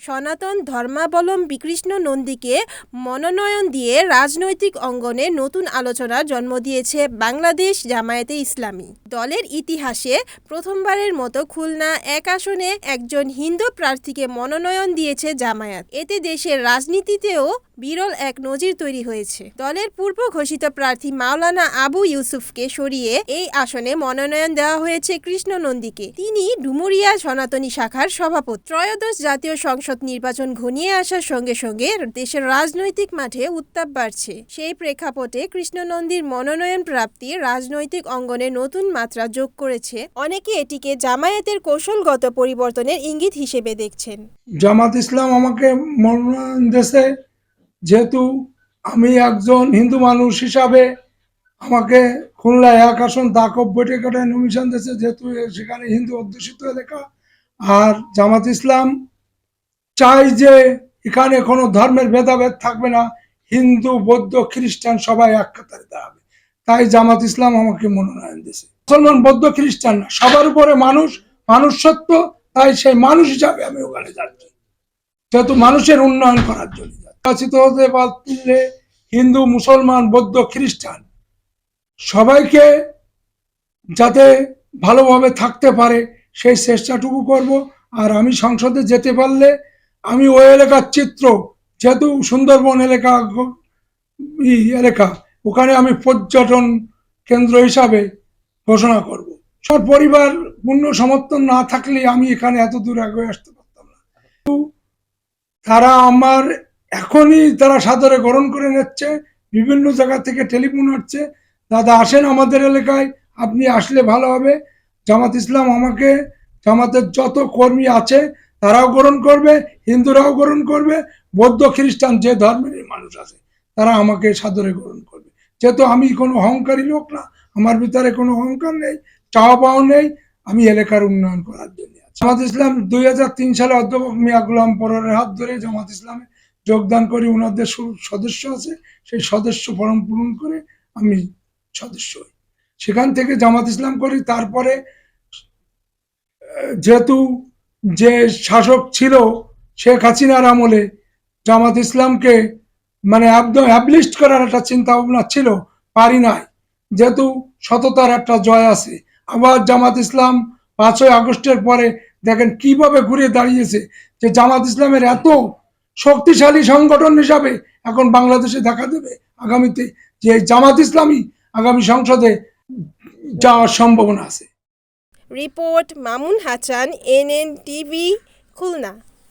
সনাতন ধর্মাবলম্বী কৃষ্ণ নন্দীকে মনোনয়ন দিয়ে রাজনৈতিক অঙ্গনে নতুন আলোচনার জন্ম দিয়েছে বাংলাদেশ জামায়াতে ইসলামী। দলের ইতিহাসে প্রথমবারের মতো খুলনা ১ আসনে একজন হিন্দু প্রার্থীকে মনোনয়ন দিয়েছে জামায়াত। এতে দেশের রাজনীতিতেও বিরল এক নজির তৈরি হয়েছে। দলের পূর্ব ঘোষিত প্রার্থী মাওলানা আবু ইউসুফকে সরিয়ে এই আসনে মনোনয়ন দেওয়া হয়েছে কৃষ্ণ নন্দীকে। তিনি ডুমুরিয়া সনাতনী শাখার সভাপতি। ত্রয়োদশ জাতীয় সংসদ নির্বাচন ঘনিয়ে আসার সঙ্গে সঙ্গে দেশের রাজনৈতিক মাঠে উত্তাপ বাড়ছে। সেই প্রেক্ষাপটে কৃষ্ণ নন্দীর মনোনয়ন প্রাপ্তি রাজনৈতিক অঙ্গনে নতুন মাত্রা যোগ করেছে। অনেকে এটিকে জামায়াতের কৌশলগত পরিবর্তনের ইঙ্গিত হিসেবে দেখছেন। জামাত ইসলাম আমাকে মনোনয়ন দিয়েছে, যেহেতু আমি একজন হিন্দু মানুষ হিসাবে আমাকে খুলনা ১ আসন দাকব বৈঠকাটায় নমিশন দিয়েছে, যেহেতু সেখানে হিন্দু অধ্যুষিত এলাকা। আর জামাত ইসলাম চাই যে এখানে কোনো ধর্মের ভেদাভেদ থাকবে না, হিন্দু বৌদ্ধ খ্রিস্টান সবাই এক কাতারে দাঁড়াবে। তাই জামাত ইসলাম আমাকে মনোনয়ন দিয়েছে। মুসলমান বৌদ্ধ খ্রিস্টান না, সবার উপরে মানুষ, মানুষ সত্য। তাই সেই মানুষ হিসাবে আমি ওখানে যাচ্ছি, যেহেতু মানুষের উন্নয়ন করার জন্য। নির্বাচিত হতে পারলে হিন্দু মুসলমান বৌদ্ধ খ্রিস্টান সবাইকে যাতে ভালোভাবে থাকতে পারে সেই চেষ্টাটুকু করব। আর আমি সংসদে যেতে পারলে আমি ওই এলাকার চিত্র, যেহেতু সুন্দরবন এলাকা ওখানে আমি পর্যটন কেন্দ্র হিসাবে ঘোষণা করব। সব পরিবার পূর্ণ সমর্থন না থাকলে আমি এখানে এত দূর আগে আসতে পারতাম না। তারা আমার এখনই তারা সাদরে গ্রহণ করে নিচ্ছে, বিভিন্ন জায়গা থেকে টেলিফোন হচ্ছে, দাদা আসেন আমাদের এলাকায়, আপনি আসলে ভালো হবে। জামাত ইসলাম আমাকে, জামাতের যত কর্মী আছে তারাও গ্রহণ করবে, হিন্দুরাও গ্রহণ করবে, বৌদ্ধ খ্রিস্টান যে ধর্মের মানুষ আছে তারা আমাকে সাদরে গ্রহণ করবে। যেহেতু আমি কোনো অহংকারী লোক না, আমার ভিতরে কোনো অহংকার নেই, চাওয়া পাওয়া নেই, আমি এলাকার উন্নয়ন করার জন্য। জামাত ইসলাম 2003 সালে অধ্যাপক মিয়া গোলাম পরের হাত ধরে জামাত ইসলামে যোগদান করি। ওনাদের সদস্য আছে, সেই সদস্য ফর্ম পূরণ করে আমি সদস্য হই। সেখান থেকে জামাত ইসলাম করি। তারপরে যেহেতু যে শাসক ছিল শেখ হাসিনার আমলে জামাত ইসলামকে মানে একদম অ্যাবলিস্ট করার একটা চিন্তা ভাবনা ছিল, পারি নাই, যেহেতু সততার একটা জয় আছে। আবার জামাত ইসলাম 5ই আগস্টের পরে দেখেন কিভাবে ঘুরে দাঁড়িয়েছে, যে জামাত ইসলামের এত শক্তিশালী সংগঠন হিসাবে এখন বাংলাদেশে দেখা দেবে আগামীতে, যে জামাত ইসলামী আগামী সংসদে যাওয়ার সম্ভাবনা আছে। Report Mamun Hasan, NNTV, Khulna.